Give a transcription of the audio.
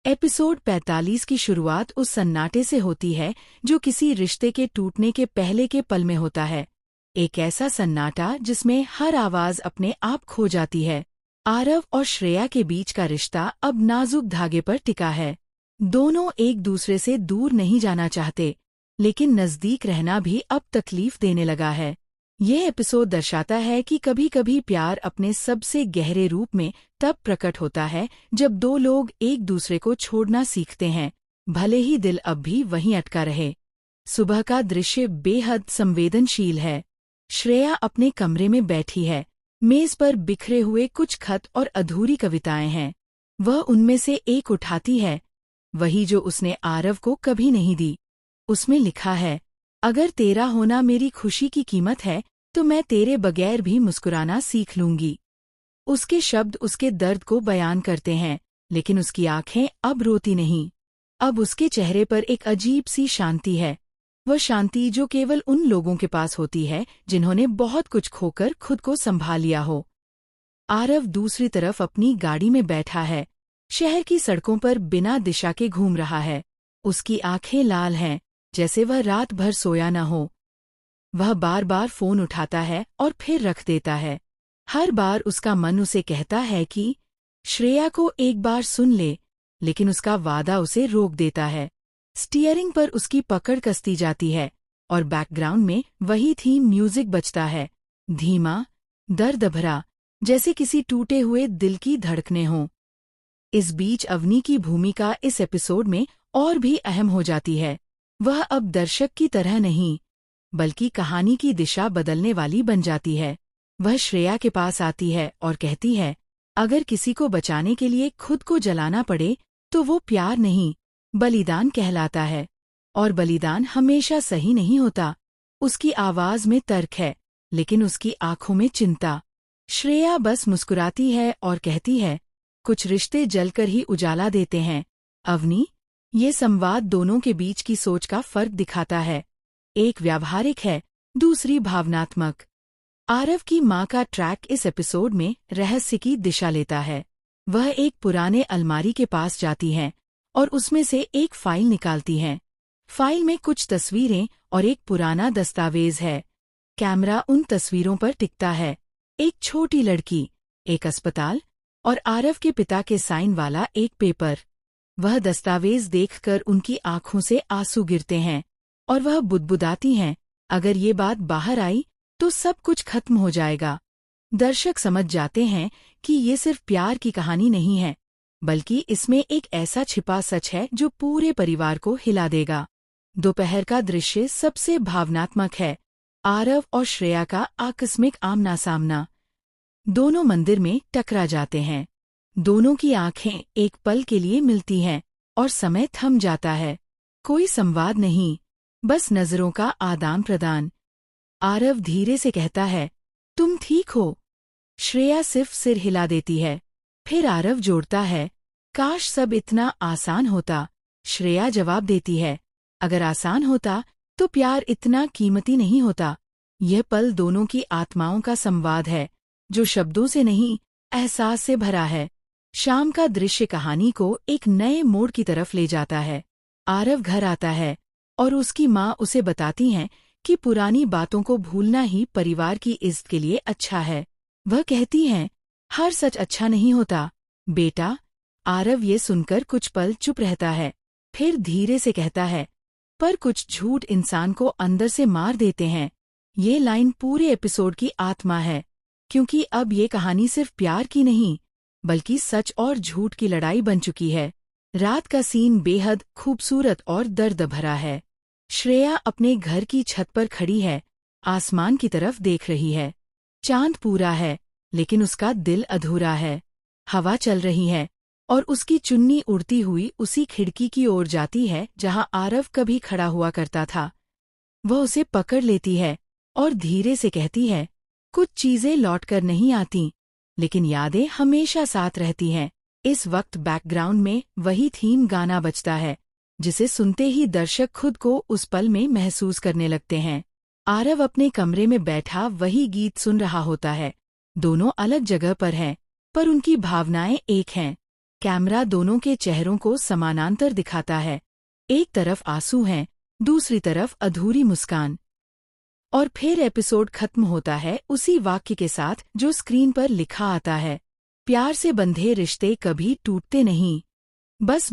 Episode 45 की शुरुआत उस सन्नाटे से होती है जो किसी रिश्ते के टूटने के पहले के पल में होता है। एक ऐसा सन्नाटा जिसमें हर आवाज अपने आप खो जाती है। आरव और श्रेया के बीच का रिश्ता अब नाजुक धागे पर टिका है। दोनों एक दूसरे से दूर नहीं जाना चाहते, लेकिन नजदीक रहना भी अब तकलीफ देने लगा है। यह एपिसोड दर्शाता है कि कभी कभी प्यार अपने सबसे गहरे रूप में तब प्रकट होता है जब दो लोग एक दूसरे को छोड़ना सीखते हैं, भले ही दिल अब भी वहीं अटका रहे। सुबह का दृश्य बेहद संवेदनशील है। श्रेया अपने कमरे में बैठी है। मेज पर बिखरे हुए कुछ खत और अधूरी कविताएं हैं। वह उनमें से एक उठाती है, वही जो उसने आरव को कभी नहीं दी। उसमें लिखा है, अगर तेरा होना मेरी खुशी की कीमत है तो मैं तेरे बगैर भी मुस्कुराना सीख लूंगी। उसके शब्द उसके दर्द को बयान करते हैं, लेकिन उसकी आंखें अब रोती नहीं। अब उसके चेहरे पर एक अजीब सी शांति है। वह शांति जो केवल उन लोगों के पास होती है जिन्होंने बहुत कुछ खोकर खुद को संभाल लिया हो। आरव दूसरी तरफ अपनी गाड़ी में बैठा है। शहर की सड़कों पर बिना दिशा के घूम रहा है। उसकी आंखें लाल हैं, जैसे वह रात भर सोया न हो। वह बार बार फोन उठाता है और फिर रख देता है। हर बार उसका मन उसे कहता है कि श्रेया को एक बार सुन ले, लेकिन उसका वादा उसे रोक देता है। स्टीयरिंग पर उसकी पकड़ कसती जाती है और बैकग्राउंड में वही थीम म्यूजिक बजता है, धीमा, दर्द भरा, जैसे किसी टूटे हुए दिल की धड़कनें हों। इस बीच अवनी की भूमिका इस एपिसोड में और भी अहम हो जाती है। वह अब दर्शक की तरह नहीं, बल्कि कहानी की दिशा बदलने वाली बन जाती है। वह श्रेया के पास आती है और कहती है, अगर किसी को बचाने के लिए खुद को जलाना पड़े तो वो प्यार नहीं, बलिदान कहलाता है। और बलिदान हमेशा सही नहीं होता। उसकी आवाज में तर्क है, लेकिन उसकी आंखों में चिंता। श्रेया बस मुस्कुराती है और कहती है, कुछ रिश्ते जलकर ही उजाला देते हैं। अवनी, ये संवाद दोनों के बीच की सोच का फर्क दिखाता है। एक व्यावहारिक है, दूसरी भावनात्मक। आरव की माँ का ट्रैक इस एपिसोड में रहस्य की दिशा लेता है। वह एक पुराने अलमारी के पास जाती हैं और उसमें से एक फाइल निकालती हैं। फाइल में कुछ तस्वीरें और एक पुराना दस्तावेज है। कैमरा उन तस्वीरों पर टिकता है। एक छोटी लड़की, एक अस्पताल और आरव के पिता के साइन वाला एक पेपर। वह दस्तावेज देखकर उनकी आंखों से आंसू गिरते हैं और वह बुदबुदाती हैं, अगर ये बात बाहर आई तो सब कुछ खत्म हो जाएगा। दर्शक समझ जाते हैं कि ये सिर्फ प्यार की कहानी नहीं है, बल्कि इसमें एक ऐसा छिपा सच है जो पूरे परिवार को हिला देगा। दोपहर का दृश्य सबसे भावनात्मक है। आरव और श्रेया का आकस्मिक आमना सामना। दोनों मंदिर में टकरा जाते हैं। दोनों की आंखें एक पल के लिए मिलती हैं और समय थम जाता है। कोई संवाद नहीं, बस नजरों का आदान प्रदान। आरव धीरे से कहता है, तुम ठीक हो? श्रेया सिर्फ सिर हिला देती है। फिर आरव जोड़ता है, काश सब इतना आसान होता। श्रेया जवाब देती है, अगर आसान होता तो प्यार इतना कीमती नहीं होता। यह पल दोनों की आत्माओं का संवाद है, जो शब्दों से नहीं, एहसास से भरा है। शाम का दृश्य कहानी को एक नए मोड़ की तरफ ले जाता है। आरव घर आता है और उसकी माँ उसे बताती हैं कि पुरानी बातों को भूलना ही परिवार की इज्जत के लिए अच्छा है। वह कहती हैं, हर सच अच्छा नहीं होता बेटा। आरव ये सुनकर कुछ पल चुप रहता है, फिर धीरे से कहता है, पर कुछ झूठ इंसान को अंदर से मार देते हैं। ये लाइन पूरे एपिसोड की आत्मा है, क्योंकि अब ये कहानी सिर्फ प्यार की नहीं, बल्कि सच और झूठ की लड़ाई बन चुकी है। रात का सीन बेहद खूबसूरत और दर्द भरा है। श्रेया अपने घर की छत पर खड़ी है, आसमान की तरफ देख रही है। चांद पूरा है, लेकिन उसका दिल अधूरा है। हवा चल रही है और उसकी चुन्नी उड़ती हुई उसी खिड़की की ओर जाती है जहां आरव कभी खड़ा हुआ करता था। वह उसे पकड़ लेती है और धीरे से कहती है, कुछ चीजें लौटकर नहीं आती, लेकिन यादें हमेशा साथ रहती हैं। इस वक्त बैकग्राउंड में वही थीम गाना बजता है, जिसे सुनते ही दर्शक खुद को उस पल में महसूस करने लगते हैं। आरव अपने कमरे में बैठा वही गीत सुन रहा होता है। दोनों अलग जगह पर हैं, पर उनकी भावनाएं एक हैं। कैमरा दोनों के चेहरों को समानांतर दिखाता है। एक तरफ आंसू हैं, दूसरी तरफ अधूरी मुस्कान। और फिर एपिसोड खत्म होता है उसी वाक्य के साथ जो स्क्रीन पर लिखा आता है, प्यार से बंधे रिश्ते कभी टूटते नहीं, बस